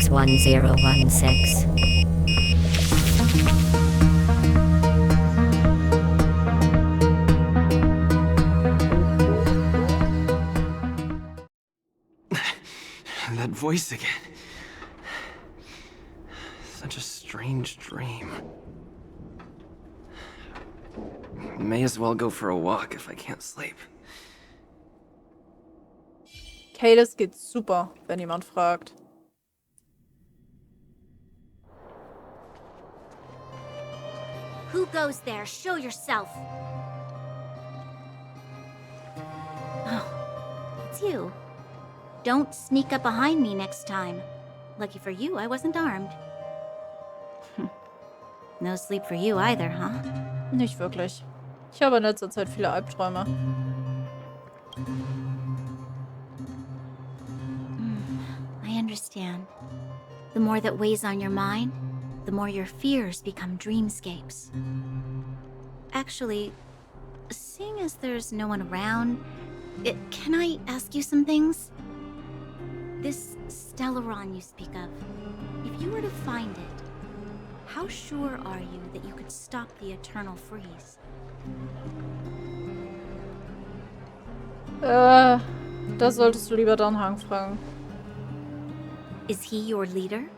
61016. That voice again. Such a strange dream. May as well go for a walk if I can't sleep. Cealus geht's super, wenn jemand fragt. Who goes there? Show yourself. Oh, it's you. Don't sneak up behind me next time. Lucky for you, I wasn't armed. No sleep for you either, huh? Nicht wirklich. Ich habe in letzter Zeit viele Albträume. I understand. The more that weighs on your mind, the more your fears become dreamscapes. Actually, seeing as there's no one around, can I ask you some things? This Stellaron you speak of, if you were to find it, how sure are you that you could stop the eternal freeze? Das solltest du lieber Danhang fragen. Is he your leader?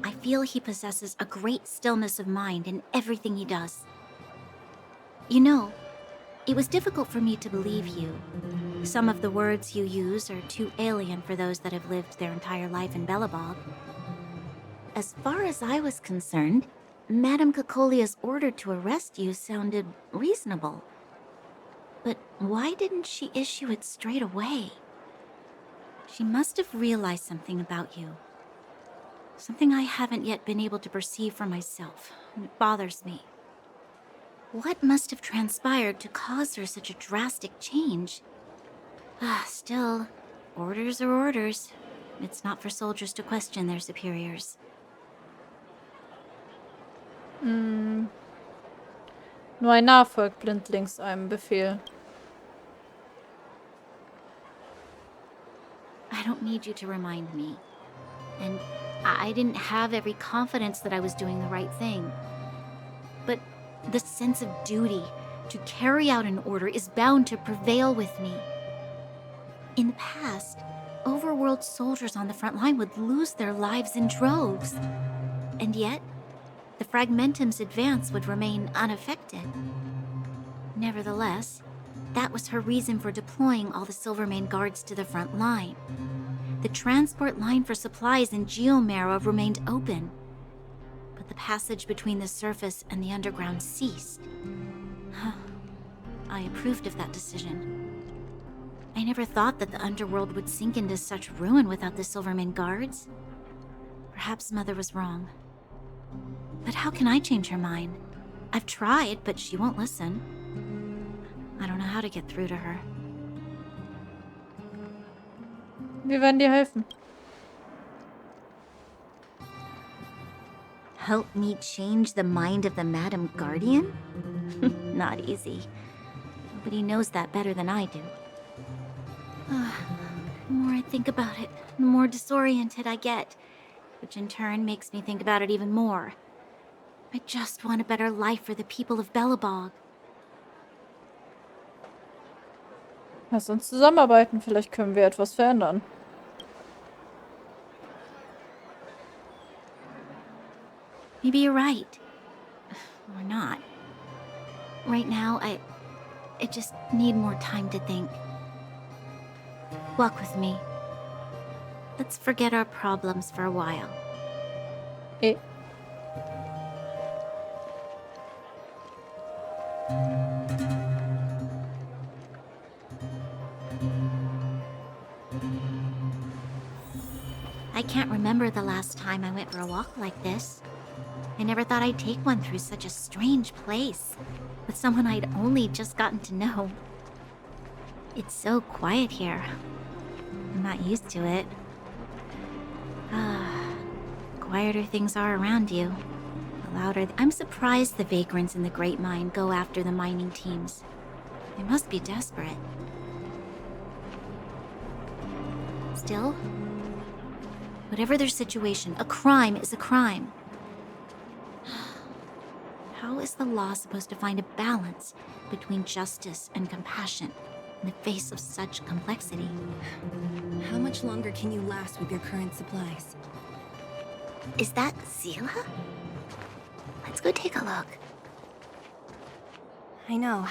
I feel he possesses a great stillness of mind in everything he does. You know, it was difficult for me to believe you. Some of the words you use are too alien for those that have lived their entire life in Belobog. As far as I was concerned, Madame Cocolia's order to arrest you sounded reasonable. But why didn't she issue it straight away? She must have realized something about you. Something I haven't yet been able to perceive for myself. It bothers me. What must have transpired to cause her such a drastic change? Still, orders are orders. It's not for soldiers to question their superiors. Nur ein Narr folgt blindlings einem Befehl. I don't need you to remind me. And I didn't have every confidence that I was doing the right thing. But the sense of duty to carry out an order is bound to prevail with me. In the past, overworld soldiers on the front line would lose their lives in droves. And yet, the Fragmentum's advance would remain unaffected. Nevertheless, that was her reason for deploying all the Silvermane guards to the front line. The transport line for supplies in Geomera remained open, but the passage between the surface and the underground ceased. I approved of that decision. I never thought that the underworld would sink into such ruin without the Silvermane guards. Perhaps Mother was wrong. But how can I change her mind? I've tried, but she won't listen. I don't know how to get through to her. Wir werden dir helfen. Help me change the mind of the Madam Guardian? Not easy. Nobody knows that better than I do. The more I think about it, the more disoriented I get, which in turn makes me think about it even more. I just want a better life for the people of Belobog. Lass uns zusammenarbeiten, vielleicht können wir etwas verändern. Maybe you're right. Or not. Right now, I just need more time to think. Walk with me. Let's forget our problems for a while. Eh. I can't remember the last time I went for a walk like this. I never thought I'd take one through such a strange place, with someone I'd only just gotten to know. It's so quiet here. I'm not used to it. Quieter things are around you, the louder. I'm surprised the vagrants in the Great Mine go after the mining teams. They must be desperate. Still, Whatever their situation, a crime is a crime. How is the law supposed to find a balance between justice and compassion in the face of such complexity? How much longer can you last with your current supplies? Is that Ceala? Let's go take a look. I know.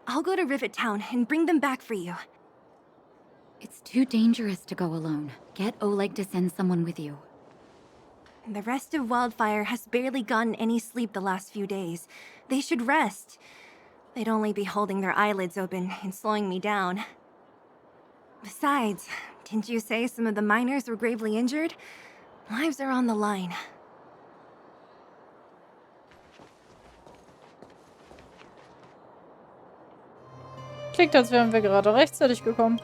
I'll go to Rivet Town and bring them back for you. It's too dangerous to go alone. Get Oleg to send someone with you. The rest of Wildfire has barely gotten any sleep the last few days. They should rest. They'd only be holding their eyelids open and slowing me down. Besides, didn't you say some of the miners were gravely injured? Lives are on the line. Klingt, als wären wir gerade rechtzeitig gekommen.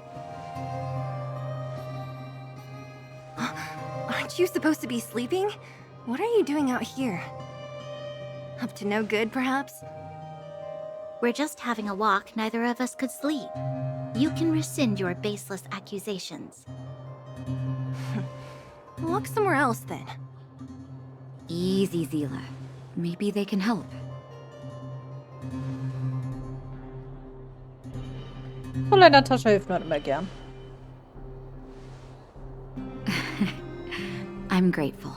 Aren't you supposed to be sleeping? What are you doing out here? Up to no good, perhaps? We're just having a walk, neither of us could sleep. You can rescind your baseless accusations. Walk somewhere else, then. Easy, Ceala. Maybe they can help. Voll in der Tasche hilft man immer gern. I'm grateful.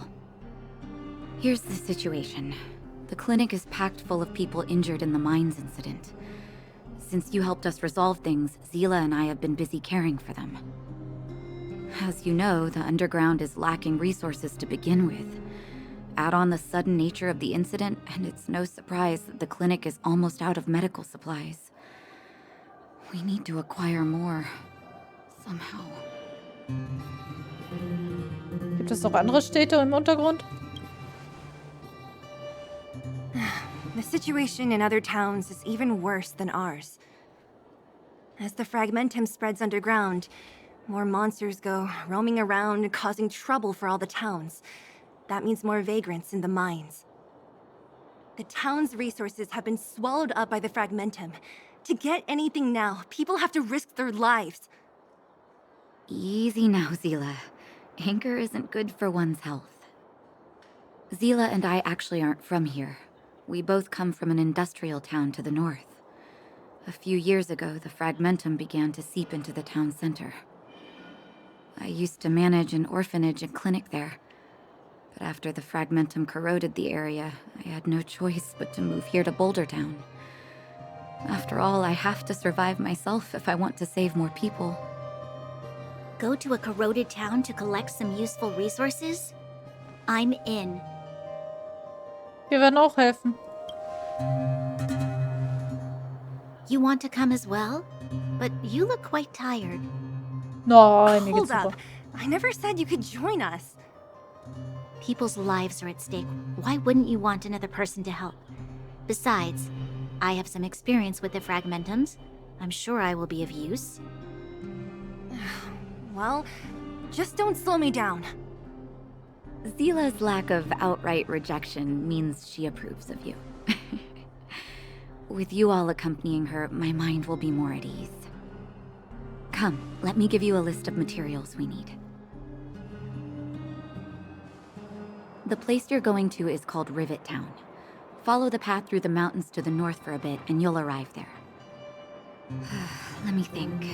Here's the situation. The clinic is packed full of people injured in the mines incident. Since you helped us resolve things, Ceala and I have been busy caring for them. As you know, the underground is lacking resources to begin with. Add on the sudden nature of the incident, and it's no surprise that the clinic is almost out of medical supplies. We need to acquire more. Somehow. Gibt es noch andere Städte im Untergrund? The situation in other towns is even worse than ours. As the fragmentum spreads underground, more monsters go roaming around, causing trouble for all the towns. That means more vagrants in the mines. The town's resources have been swallowed up by the fragmentum. To get anything now, people have to risk their lives. Easy now, Ceala. Anger isn't good for one's health. Ceala and I actually aren't from here. We both come from an industrial town to the north. A few years ago, the fragmentum began to seep into the town center. I used to manage an orphanage and clinic there. But after the fragmentum corroded the area, I had no choice but to move here to Boulder Town. After all, I have to survive myself if I want to save more people. Go to a corroded town to collect some useful resources? I'm in. Wir werden auch helfen. You want to come as well? But you look quite tired. Nein, mir Hold geht's super. up. I never said you could join us. People's lives are at stake. Why wouldn't you want another person to help? Besides, I have some experience with the fragmentums. I'm sure I will be of use. Well, just don't slow me down. Ceala's lack of outright rejection means she approves of you. With you all accompanying her, my mind will be more at ease. Come, let me give you a list of materials we need. The place you're going to is called Rivet Town. Follow the path through the mountains to the north for a bit, and you'll arrive there. Let me think.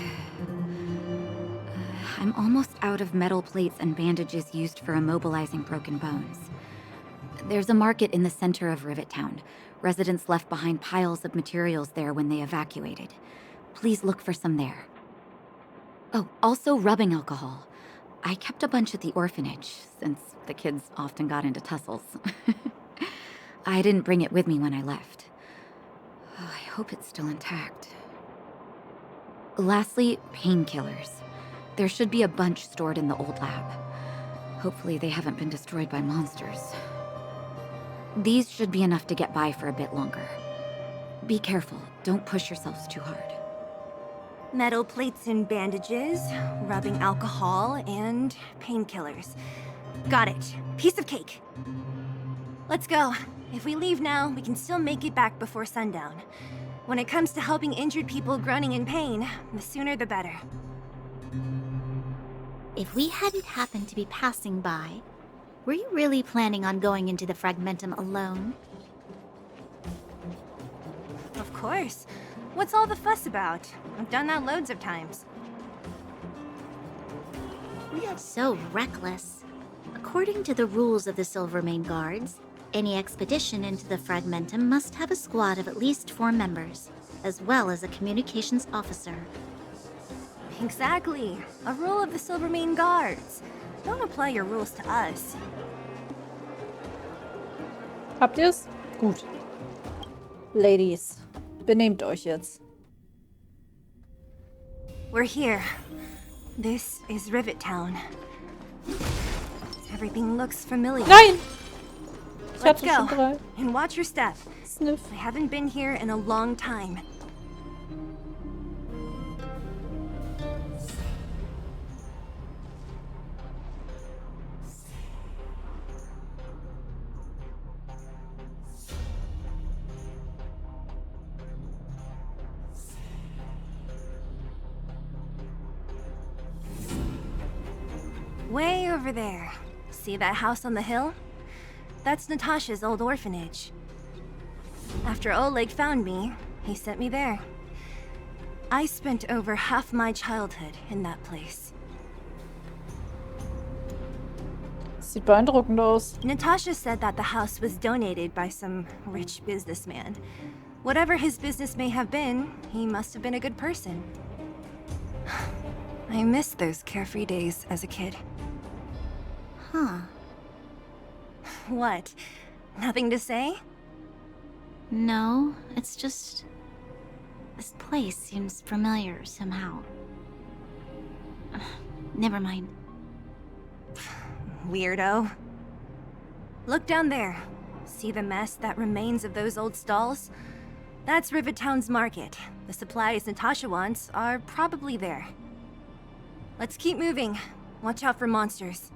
I'm almost out of metal plates and bandages used for immobilizing broken bones. There's a market in the center of Rivet Town. Residents left behind piles of materials there when they evacuated. Please look for some there. Oh, also rubbing alcohol. I kept a bunch at the orphanage, since the kids often got into tussles. I didn't bring it with me when I left. Oh, I hope it's still intact. Lastly, painkillers. There should be a bunch stored in the old lab. Hopefully they haven't been destroyed by monsters. These should be enough to get by for a bit longer. Be careful, don't push yourselves too hard. Metal plates and bandages, rubbing alcohol, and painkillers. Got it. Piece of cake. Let's go. If we leave now, we can still make it back before sundown. When it comes to helping injured people groaning in pain, the sooner the better. If we hadn't happened to be passing by, were you really planning on going into the Fragmentum alone? Of course. What's all the fuss about? I've done that loads of times. So reckless. According to the rules of the Silvermane Guards, any expedition into the Fragmentum must have a squad of at least 4 members, as well as a communications officer. Exactly. A rule of the Silvermane Guards. Don't apply your rules to us. Habt ihr's? Gut. Ladies, benehmt euch jetzt. We're here. This is Rivet Town. Everything looks familiar. Nein! Ich Let's hatte schon go. 3. And watch your step. Sniff. I haven't been here in a long time. Way over there. See that house on the hill? That's Natasha's old orphanage. After Oleg found me, he sent me there. I spent over half my childhood in that place. Sieht beeindruckend aus. Natasha said that the house was donated by some rich businessman. Whatever his business may have been, he must have been a good person. I miss those carefree days as a kid. Huh. What? Nothing to say? No, it's just... this place seems familiar somehow. Never mind. Weirdo. Look down there. See the mess that remains of those old stalls? That's Rivet Town's market. The supplies Natasha wants are probably there. Let's keep moving. Watch out for monsters.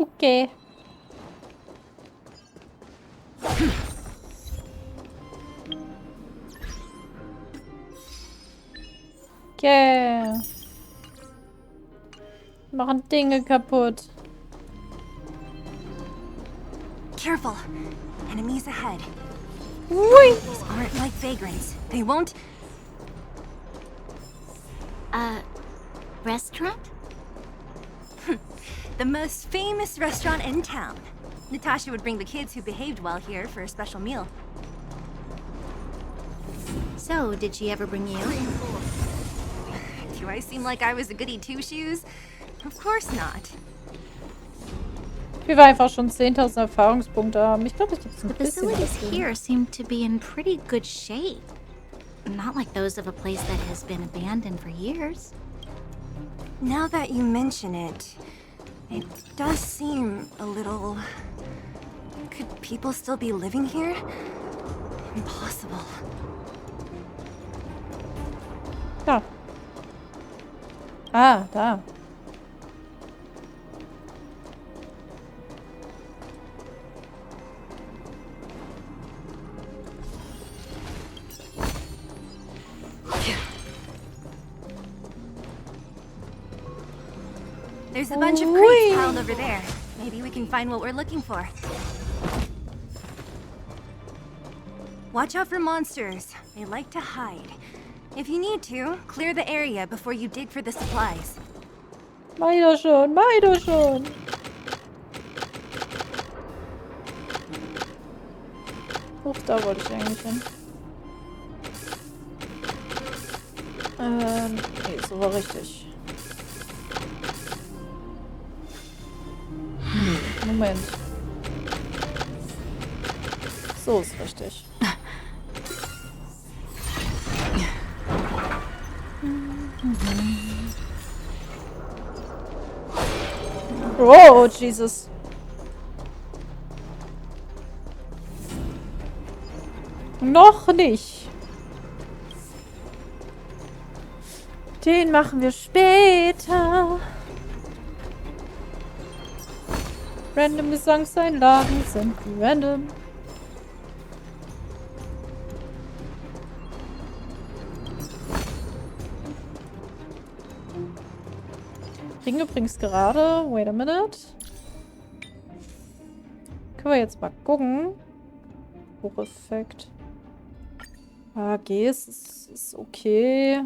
Okay. Okay. Machen Dinge kaputt. Careful. Enemies ahead. Ui. These aren't like vagrants. They won't... Restaurant? The most famous restaurant in town. Natasha would bring the kids who behaved well here for a special meal. So, did she ever bring you? Do I seem like I was a goody two-shoes? Of course not. Wir wir einfach schon 10.000 Erfahrungspunkte haben. Ich glaube, ich gebe es ein The bisschen. facilities dazu. here seem to be in pretty good shape. Not like those of a place that has been abandoned for years. Now that you mention it, it does seem a little... Could people still be living here? Impossible. Da. Ah, da. There's a bunch of Oi. crates piled over there. Maybe we can find what we're looking for. Watch out for monsters. They like to hide. If you need to, clear the area before you dig for the supplies. Mach ich doch schon, mach ich doch schon. Huch, da wollte ich eigentlich hin. Nee, so war richtig. Moment. So ist richtig. Oh, Jesus. Noch nicht. Den machen wir später. Random Gesangseinlagen sind random. kriegen übrigens gerade... Wait a minute. Können wir jetzt mal gucken. Hocheffekt. AG ist okay.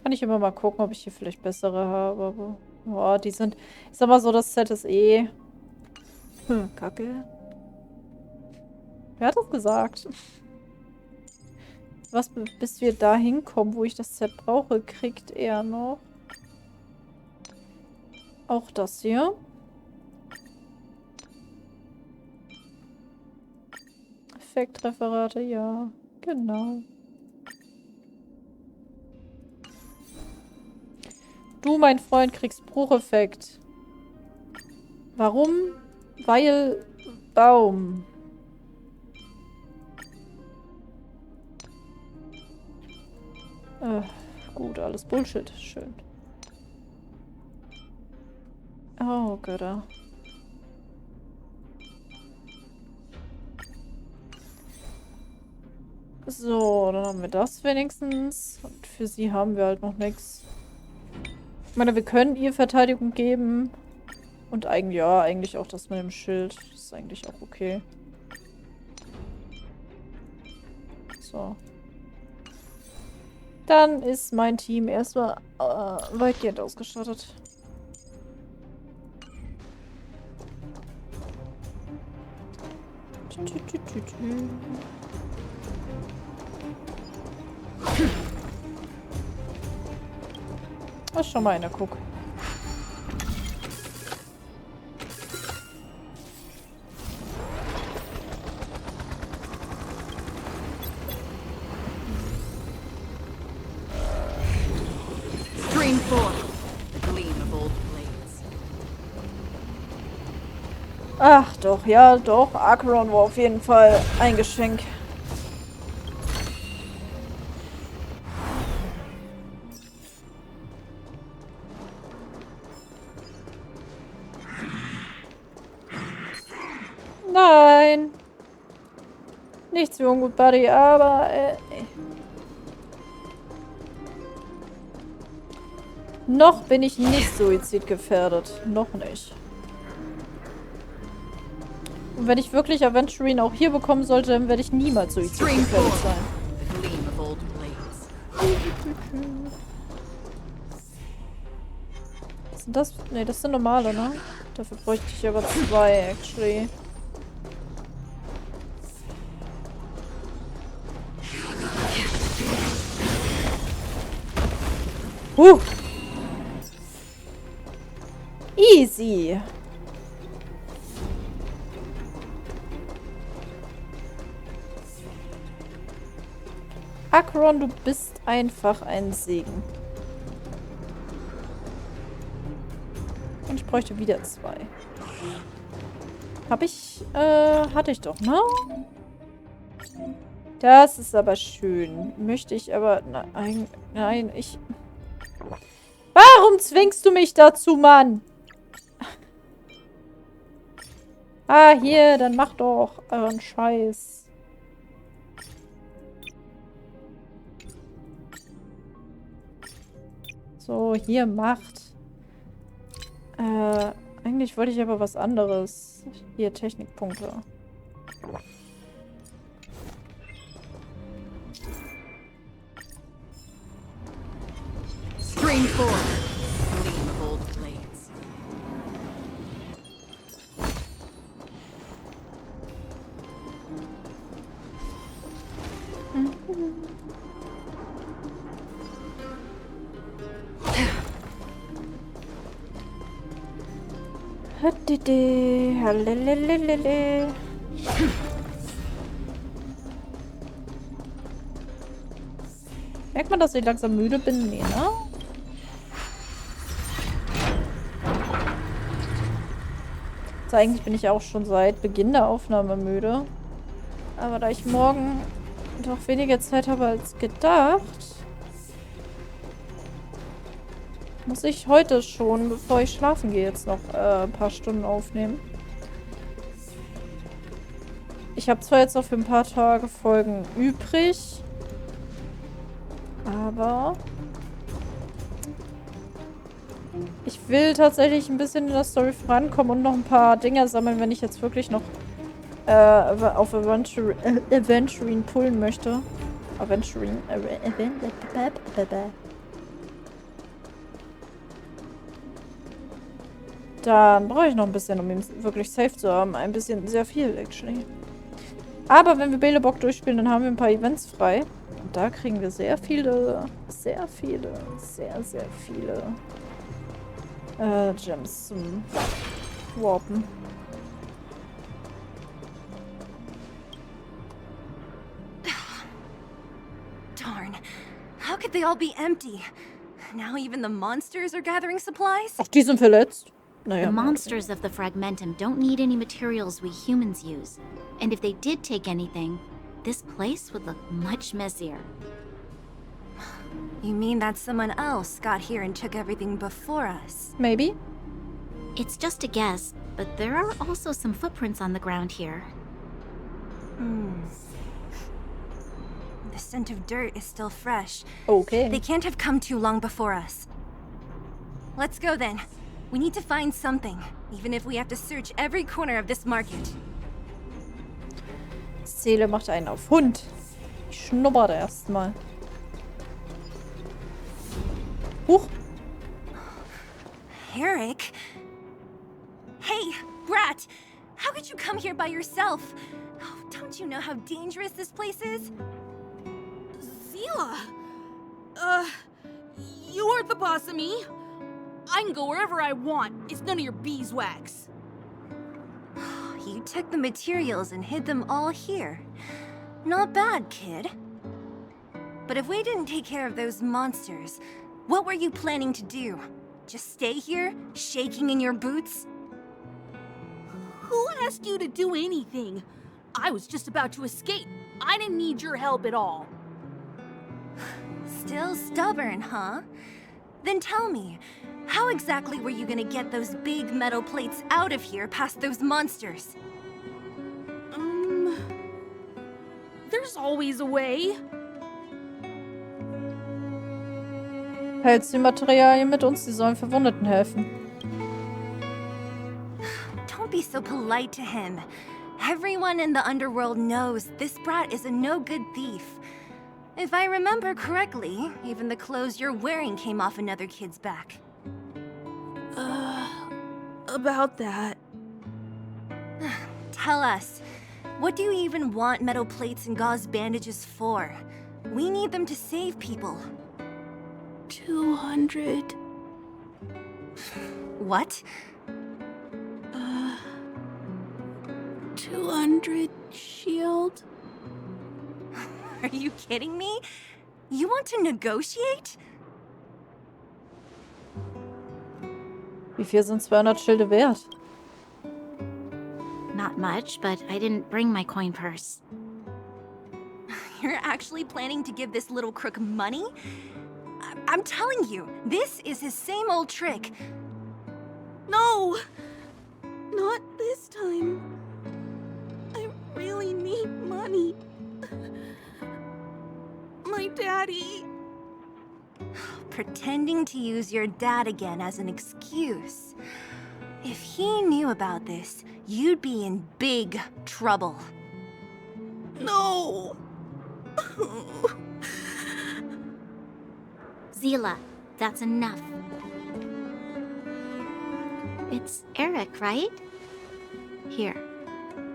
Kann ich immer mal gucken, ob ich hier vielleicht bessere habe. Aber boah, die sind... Ich sag mal so, das Set ist eh... Kacke. Wer hat das gesagt? Was, bis wir da hinkommen, wo ich das Set brauche, kriegt er noch. Auch das hier. Effektreferate, ja. Genau. Du, mein Freund, kriegst Brucheffekt. Warum? Weil Baum. Gut, alles Bullshit. Schön. Oh, Götter. So, dann haben wir das wenigstens. Und für sie haben wir halt noch nichts. Ich meine, wir können ihr Verteidigung geben. Und eigentlich, ja, eigentlich auch das mit dem Schild. Das ist eigentlich auch okay. So. Dann ist mein Team erstmal weitgehend ausgestattet. Lass schon mal einer gucken. Ach doch, ja doch. Acheron war auf jeden Fall ein Geschenk. Nein. Nichts für ungut, Buddy, aber... Noch bin ich nicht suizidgefährdet. Noch nicht. Und wenn ich wirklich Aventurine auch hier bekommen sollte, dann werde ich niemals suizidgefährdet sein. Was sind das? Ne, das sind normale, ne? Dafür bräuchte ich aber 2, actually. Easy. Acheron, du bist einfach ein Segen. Und ich bräuchte wieder 2. Hatte ich doch, ne? Das ist aber schön. Möchte ich aber... Nein, ich... Warum zwingst du mich dazu, Mann? Ah, hier, dann mach doch euren Scheiß. So, hier, macht. Eigentlich wollte ich aber was anderes. Hier, Technikpunkte. Screen 4. Gleam of old blades. Merkt man, dass ich langsam müde bin? Nee, ne? Also eigentlich bin ich auch schon seit Beginn der Aufnahme müde. Aber da ich morgen doch weniger Zeit habe als gedacht, muss ich heute schon, bevor ich schlafen gehe, jetzt noch ein paar Stunden aufnehmen. Ich habe zwar jetzt noch für ein paar Tage Folgen übrig, Aber ich will tatsächlich ein bisschen in der Story vorankommen und noch ein paar Dinge sammeln, wenn ich jetzt wirklich noch auf Aventurine pullen möchte. Aventurine. Dann brauche ich noch ein bisschen, um ihn wirklich safe zu haben. Ein bisschen, sehr viel, actually. Aber wenn wir Belebok durchspielen, dann haben wir ein paar Events frei. Und da kriegen wir sehr viele Gems zum Warpen. Darn. How could they all be empty? Now even the monsters are gathering supplies? Ach, die sind verletzt. Naja. The monsters of the Fragmentum don't need any materials we humans use. And if they did take anything, this place would look much messier. You mean that someone else got here and took everything before us? Maybe. It's just a guess, but there are also some footprints on the ground here. The scent of dirt is still fresh. Okay. They can't have come too long before us. Let's go then. We need to find something, even if we have to search every corner of this market. Seele macht einen auf Hund. Ich schnuppere erstmal. Huch. Eric? Hey, Brat! How could you come here by yourself? Oh, don't you know how dangerous this place is? Ceala! You aren't the boss of me. I can go wherever I want. It's none of your beeswax. You took the materials and hid them all here. Not bad, kid. But if we didn't take care of those monsters, what were you planning to do? Just stay here, shaking in your boots? Who asked you to do anything? I was just about to escape. I didn't need your help at all. Still stubborn, huh? Then tell me, how exactly were you gonna get those big metal plates out of here past those monsters? There's always a way. Hältst die Materialien mit uns, die sollen Verwundeten helfen. Don't be so polite to him. Everyone in the underworld knows this brat is a no-good thief. If I remember correctly, even the clothes you're wearing came off another kid's back. About that. Tell us, what do you even want metal plates and gauze bandages for? We need them to save people. 200. What? 200 shield. Are you kidding me? You want to negotiate? Wie viel sind 200 Schilde wert? Not much, but I didn't bring my coin purse. You're actually planning to give this little crook money? I'm telling you, this is his same old trick. No! Not this time. I really need money. My daddy. Pretending to use your dad again as an excuse. If he knew about this, you'd be in big trouble. No! Ceala, that's enough. It's Eric, right? Here,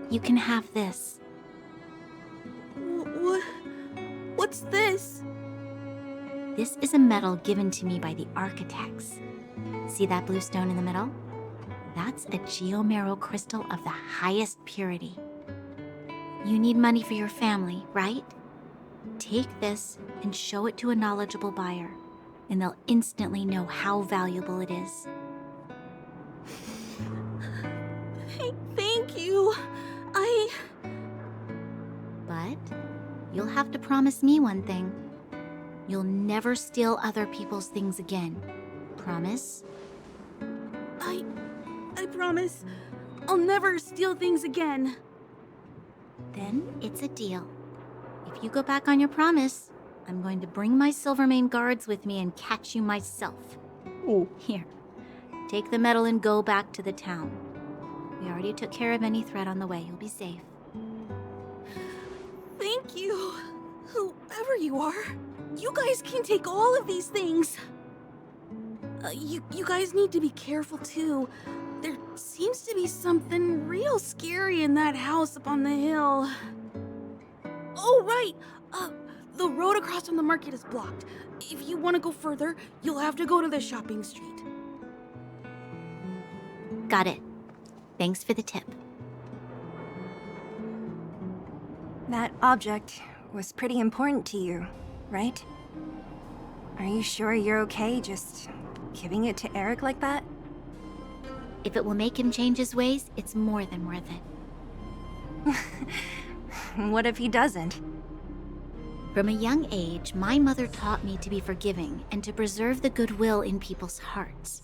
you can have this. What's this? This is a medal given to me by the architects. See that blue stone in the middle? That's a geomerral crystal of the highest purity. You need money for your family, right? Take this and show it to a knowledgeable buyer, and they'll instantly know how valuable it is. Thank you. But you'll have to promise me one thing. You'll never steal other people's things again. Promise? I promise. I'll never steal things again. Then it's a deal. If you go back on your promise, I'm going to bring my Silvermane guards with me and catch you myself. Oh. Here, take the medal and go back to the town. We already took care of any threat on the way. You'll be safe. Thank you. Whoever you are, you guys can take all of these things. You guys need to be careful too. There seems to be something real scary in that house up on the hill. Oh, right. The road across from the market is blocked. If you want to go further, you'll have to go to the shopping street. Got it. Thanks for the tip. That object was pretty important to you, right? Are you sure you're okay just giving it to Eric like that? If it will make him change his ways, it's more than worth it. What if he doesn't? From a young age, my mother taught me to be forgiving and to preserve the goodwill in people's hearts.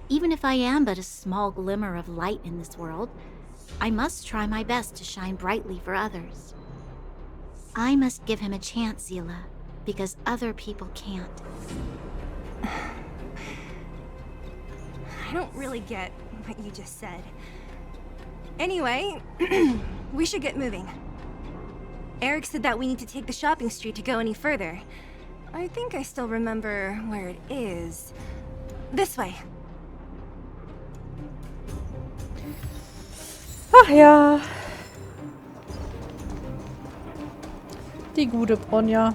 Even if I am but a small glimmer of light in this world, I must try my best to shine brightly for others. I must give him a chance, Ceala, because other people can't. I don't really get what you just said. Anyway, we should get moving. Eric said that we need to take the shopping street to go any further. I think I still remember where it is. This way. Ach ja. Die gute Bronja.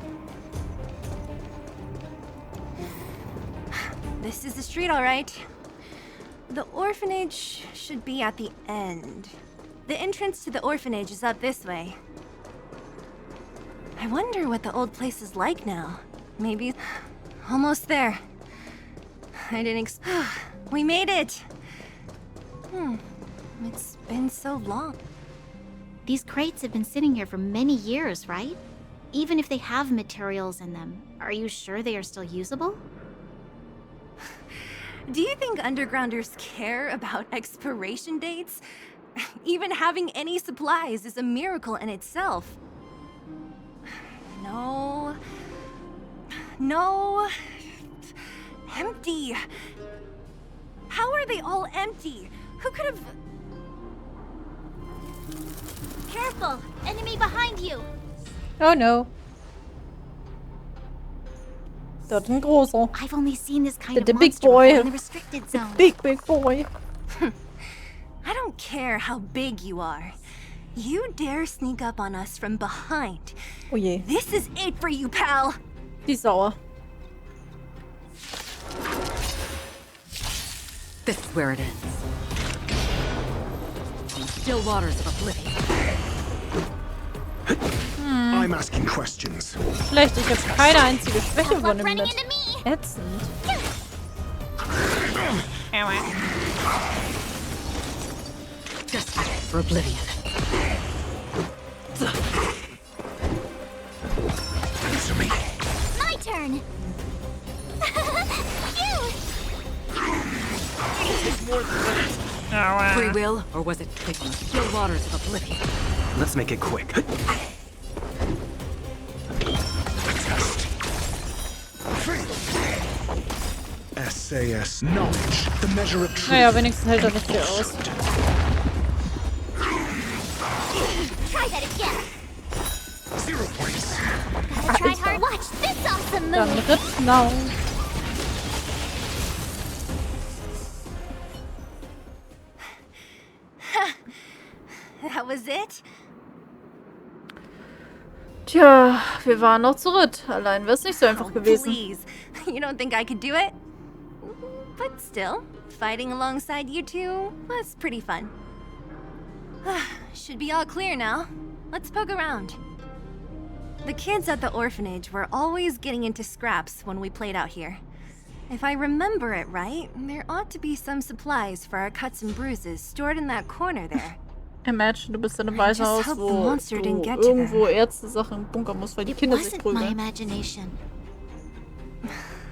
This is the street, all right. The orphanage should be at the end. The entrance to the orphanage is up this way. I wonder what the old place is like now. Maybe... Almost there. I didn't We made it! It's been so long. These crates have been sitting here for many years, right? Even if they have materials in them, are you sure they are still usable? Do you think undergrounders care about expiration dates? Even having any supplies is a miracle in itself. No. No. Empty. How are they all empty? Who could have... Careful! Enemy behind you! Oh no. Dort ein großer. I've only seen this kind of The big monster boy. before in the restricted zone. Big boy. I don't care how big you are. You dare sneak up on us from behind. Oh je. This is it for you, pal! Die ist sauer. This is where it ends. On the still waters of oblivion. I'm asking questions. Vielleicht ist jetzt keine einzige Schwäche von ihm Running mit. into me! Ätzend. Just for oblivion. Answer me. My turn! Free will, or was it picked on the still waters of oblivion? Let's make it quick. Test. SAS knowledge, the measure of truth. Naja, wenigstens hält er das hier aus. Try that again! 0 points. Try hard. Watch this awesome Dann move! Rittnau. That was it? Tja, wir waren noch zu dritt. Allein wäre es nicht so einfach gewesen. Please. You don't think I could do it? But still, fighting alongside you two was pretty fun. Should be all clear now. Let's poke around. The kids at the orphanage were always getting into scraps when we played out here. If I remember it right, there ought to be some supplies for our cuts and bruises stored in that corner there. Imagine, du bist in einem Waisenhaus, hope the wo monster didn't du get to irgendwo Ärzte-Sachen bunkern musst, weil die It Kinder sich wasn't my prügeln. imagination.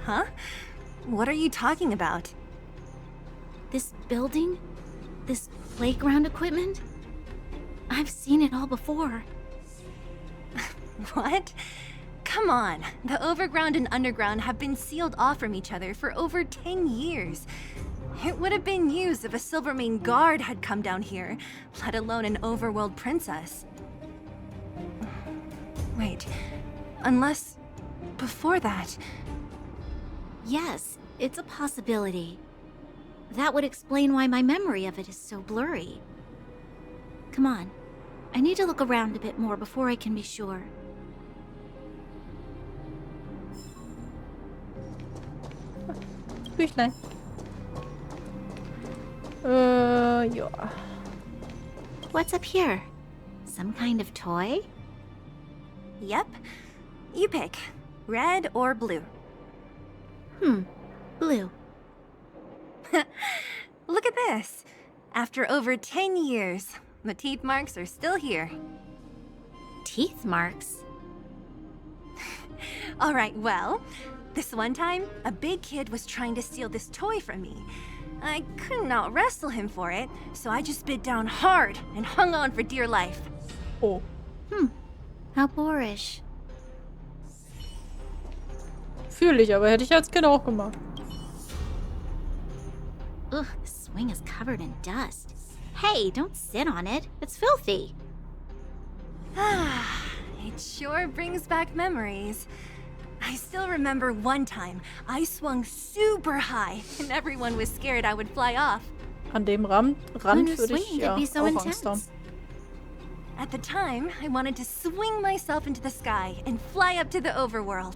Huh? What are you talking about? This building? This playground equipment? I've seen it all before. What? come on. The overground and underground have been sealed off from each other for over 10 years. It would have been news if a Silvermane guard had come down here, let alone an overworld princess. Wait, unless before that... Yes, it's a possibility. That would explain why my memory of it is so blurry. Come on. I need to look around a bit more before I can be sure. Büchlein. Ja. What's up here? Some kind of toy? Yep. You pick. Red or blue. Blue. Look at this. After over 10 years, the teeth marks are still here. Teeth marks? Alright, well, this one time, a big kid was trying to steal this toy from me. I couldn't out-wrestle him for it, so I just bit down hard and hung on for dear life. Oh. How boorish. Fühle ich, aber hätte ich als Kind auch gemacht. Ugh, the swing is covered in dust. Hey, don't sit on it. It's filthy. It sure brings back memories. I still remember one time I swung super high and everyone was scared I would fly off. An dem Rand When würde ich swinging ja could be so auch intense. Angst haben. At the time, I wanted to swing myself into the sky and fly up to the overworld.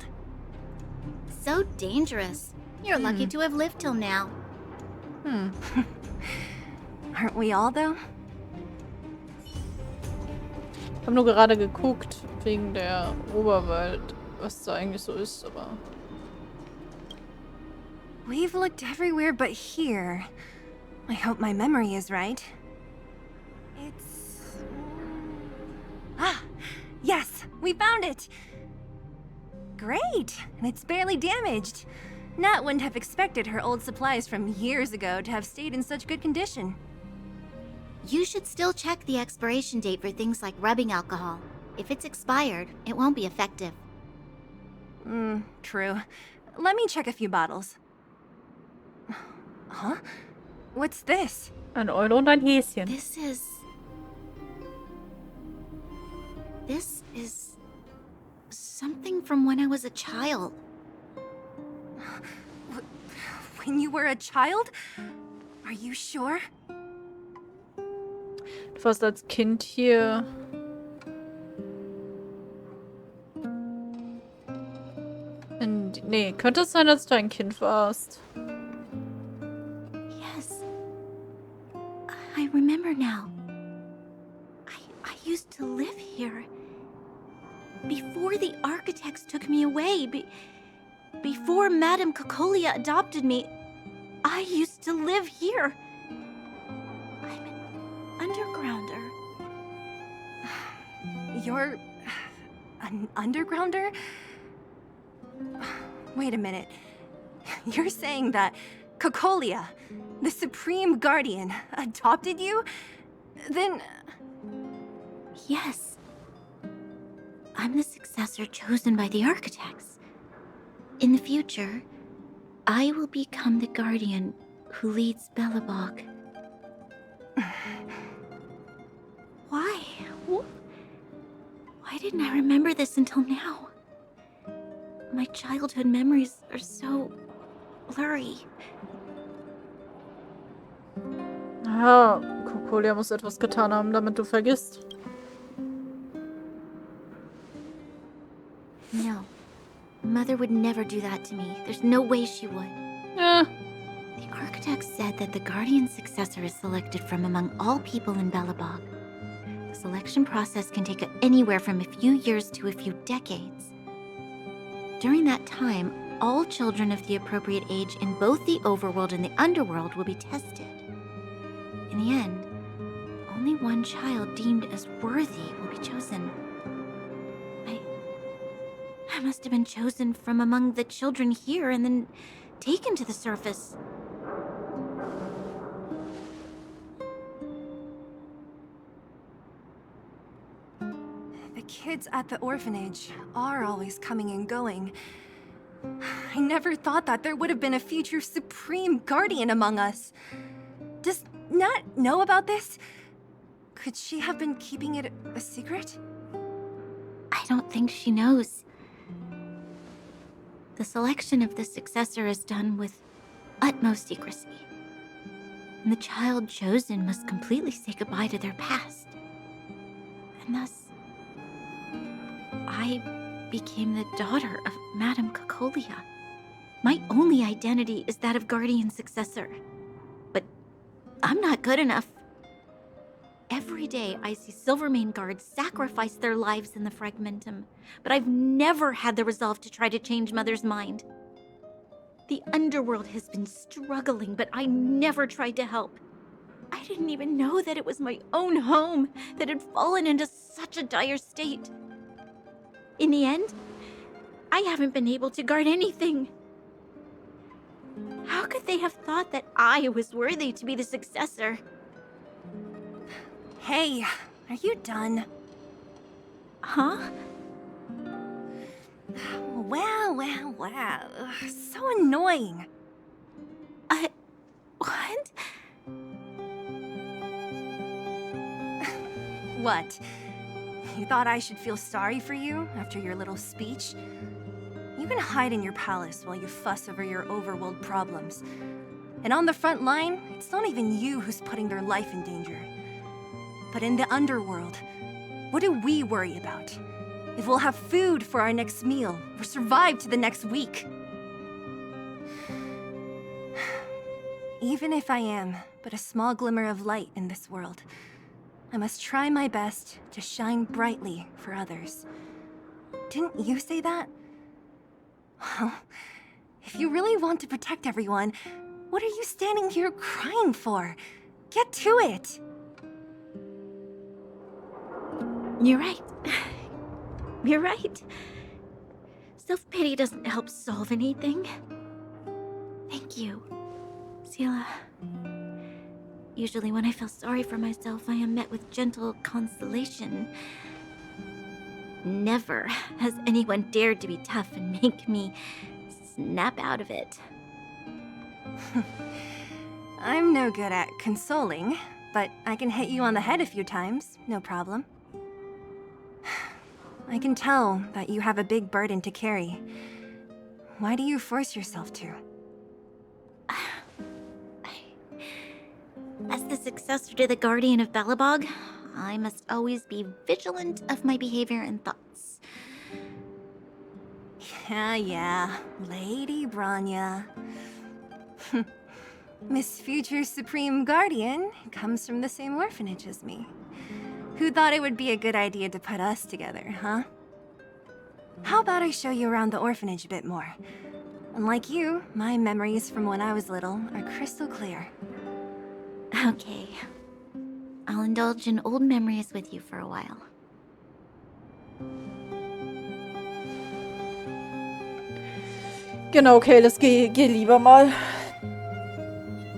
So dangerous. You're lucky to have lived till now. Aren't we all, though? Ich habe nur gerade geguckt, wegen der Oberwelt, was da eigentlich so ist, aber... We've looked everywhere but here. I hope my memory is right. It's... Ah! Yes! We found it! Great! And it's barely damaged. Nat wouldn't have expected her old supplies from years ago to have stayed in such good condition. You should still check the expiration date for things like rubbing alcohol. If it's expired, it won't be effective. True. Let me check a few bottles. Huh? What's this? Ein Euro und ein Häschen. This is something from when I was a child. When you were a child? Are you sure? Du warst als Kind hier. Nee, könnte es sein, als du ein Kind warst? Yes. I remember now. I used to live here. Before the architects took me away, before Madame Cocolia adopted me, I used to live here. I'm an undergrounder. You're... an undergrounder? Wait a minute. You're saying that Cocolia, the Supreme Guardian, adopted you? Then... Yes. I'm the successor chosen by the architects. In the future, I will become the guardian who leads Belobog. Why? Why didn't I remember this until now? My childhood memories are so blurry. Ja, Cocolia muss etwas getan haben, damit du vergisst. No. Mother would never do that to me. There's no way she would. Ja. The architects said that the guardian successor is selected from among all people in Belobog. The selection process can take anywhere from a few years to a few decades. During that time, all children of the appropriate age in both the overworld and the underworld will be tested. In the end, only one child deemed as worthy will be chosen. I must have been chosen from among the children here and then taken to the surface. The kids at the orphanage are always coming and going, I never thought that there would have been a future supreme guardian among us. Does Nat know about this? Could she have been keeping it a secret? I don't think she knows. The selection of the successor is done with utmost secrecy. And the child chosen must completely say goodbye to their past. And thus, I became the daughter of Madame Cacolia. My only identity is that of guardian successor. But I'm not good enough. Every day I see Silvermane guards sacrifice their lives in the Fragmentum, but I've never had the resolve to try to change Mother's mind. The underworld has been struggling, but I never tried to help. I didn't even know that it was my own home that had fallen into such a dire state. In the end, I haven't been able to guard anything. How could they have thought that I was worthy to be the successor? Hey, are you done? Huh? Wow. So annoying. What? What? You thought I should feel sorry for you after your little speech? You can hide in your palace while you fuss over your overworld problems. And on the front line, it's not even you who's putting their life in danger. But in the underworld, what do we worry about? If we'll have food for our next meal, or survive to the next week. Even if I am but a small glimmer of light in this world, I must try my best to shine brightly for others. Didn't you say that? Well, if you really want to protect everyone, what are you standing here crying for? Get to it! You're right. You're right. Self-pity doesn't help solve anything. Thank you, Ceala. Usually when I feel sorry for myself, I am met with gentle consolation. Never has anyone dared to be tough and make me snap out of it. I'm no good at consoling, but I can hit you on the head a few times, no problem. I can tell that you have a big burden to carry. Why do you force yourself to? As the successor to the Guardian of Belobog, I must always be vigilant of my behavior and thoughts. Yeah, Lady Bronya. Miss Future Supreme Guardian comes from the same orphanage as me. Who thought it would be a good idea to put us together, huh? How about I show you around the orphanage a bit more? Unlike you, my memories from when I was little are crystal clear. Okay. I'll indulge in old memories with you for a while. Genau, okay, geh lieber mal.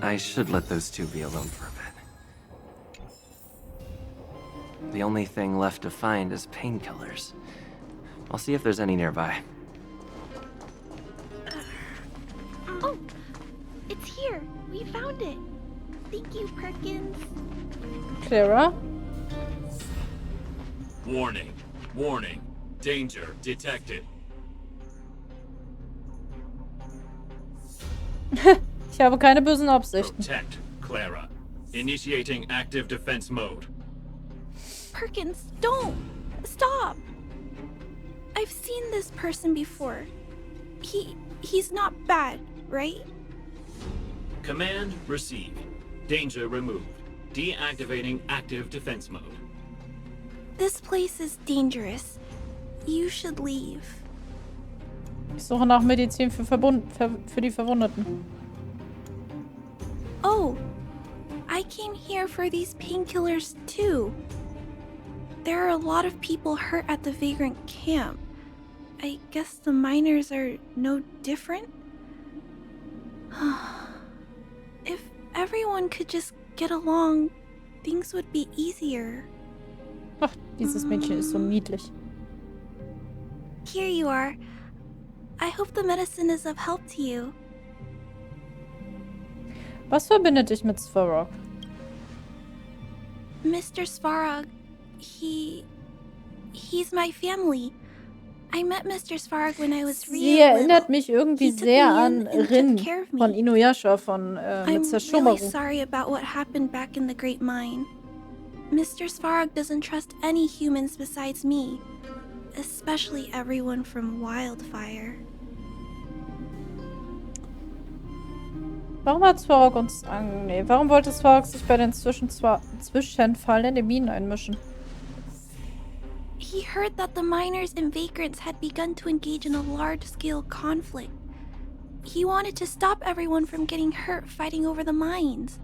I should let those two be alone for a bit. The only thing left to find is painkillers. I'll see if there's any nearby. Oh, it's here. We found it. Thank you, Perkins. Clara? Warning. Warning. Danger detected. Ich habe keine bösen Absichten. Protect, Clara. Initiating active defense mode. Perkins, don't! Stop! I've seen this person before. He's not bad, right? Command received. Danger removed. Deactivating active defense mode. This place is dangerous. You should leave. Ich suche nach Medizin für die Verwundeten. Oh, I came here for these painkillers too. There are a lot of people hurt at the vagrant camp. I guess the miners are no different? If everyone could just get along, things would be easier. Ach, dieses Mädchen ist so niedlich. Here you are. I hope the medicine is of help to you. Was verbindet dich mit Svarog? Mr. Svarog, he's my family. I met Mr. Svarog when I was really Sie erinnert little. mich irgendwie He took sehr me an in and took Rin care of me. von Inuyasha von mit I'm really Sesshomaru. sorry about what happened back in the Great Mine. Mr. Svarog doesn't trust any humans besides me, especially everyone from Wildfire. Warum hat Svarog uns nee, warum wollte Svarog sich bei den Zwischenfallen in den Minen einmischen? He heard that the miners and vagrants had begun to engage in a large-scale conflict. He wanted to stop everyone from getting hurt fighting over the mines.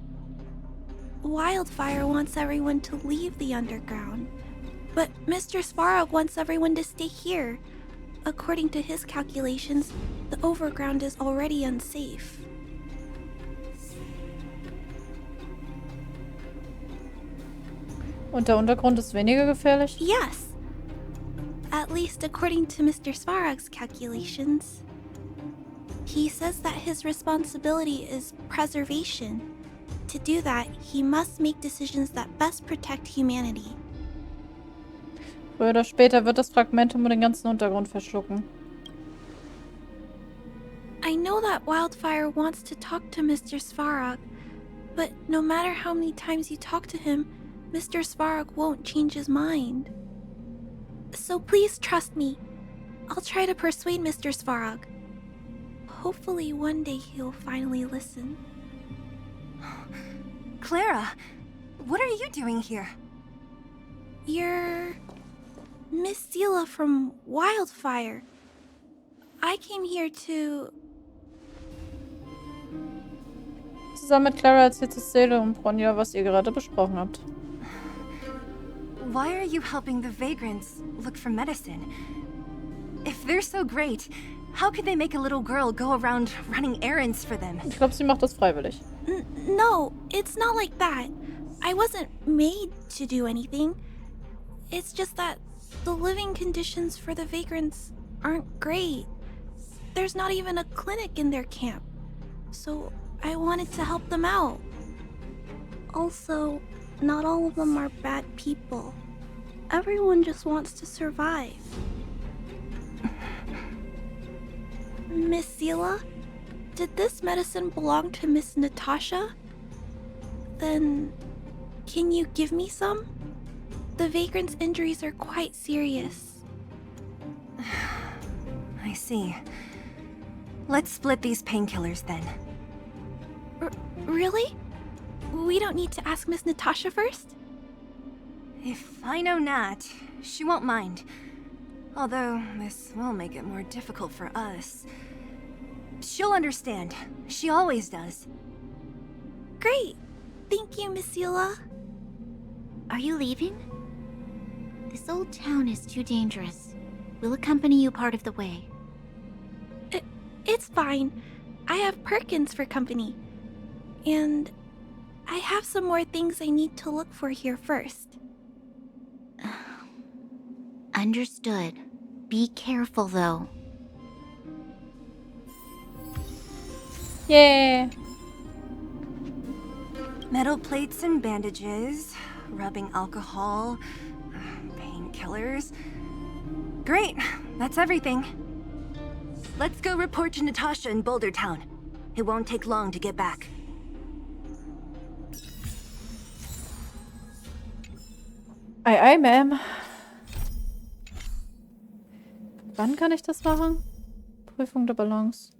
Wildfire wants everyone to leave the underground, but Mr. Svarog wants everyone to stay here. According to his calculations, the overground is already unsafe. Und der Untergrund ist weniger gefährlich? Yes. At least according to Mr. Svarog's calculations. He says that his responsibility is preservation. To do that, he must make decisions that best protect humanity. Früher oder später wird das Fragmentum den ganzen Untergrund verschlucken. I know that Wildfire wants to talk to Mr. Svarog, but no matter how many times you talk to him, Mr. Svarog won't change his mind. So please trust me. I'll try to persuade Mr. Svarog. Hopefully one day he'll finally listen. Clara, what are you doing here? You're Miss Ceala from Wildfire. I came here to... Zusammen mit Clara erzählt Stelle und Bronyas, was ihr gerade besprochen habt. Why are you helping the vagrants look for medicine? If they're so great, how could they make a little girl go around running errands for them? Ich glaube, sie macht das freiwillig. No, it's not like that. I wasn't made to do anything. It's just that the living conditions for the vagrants aren't great. There's not even a clinic in their camp. So I wanted to help them out. Also, not all of them are bad people. Everyone just wants to survive. Miss Ceala, did this medicine belong to Miss Natasha? Then, can you give me some? The vagrant's injuries are quite serious. I see. Let's split these painkillers then. Really? We don't need to ask Miss Natasha first? If I know Nat, she won't mind. Although, this will make it more difficult for us. She'll understand. She always does. Great. Thank you, Miss Ceala. Are you leaving? This old town is too dangerous. We'll accompany you part of the way. It's fine. I have Perkins for company. And I have some more things I need to look for here first. Understood. Be careful, though. Yeah. Metal plates and bandages, rubbing alcohol, painkillers. Great, that's everything. Let's go report to Natasha in Boulder Town. It won't take long to get back. Ei, ei, Ma'am. Wann kann ich das machen? Prüfung der Balance.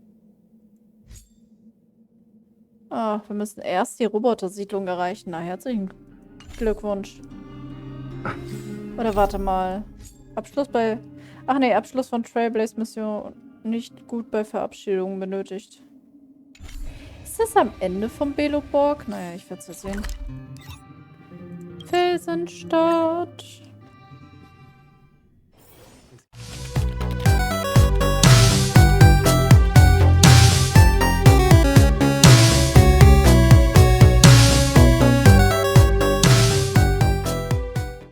Ah, wir müssen erst die Robotersiedlung erreichen. Na, herzlichen Glückwunsch. Oder warte mal. Abschluss bei... Ach nee, Abschluss von Trailblaze-Mission nicht gut bei Verabschiedungen benötigt. Ist das am Ende vom Beloborg? Naja, ich werde es ja sehen. Felsenstadt.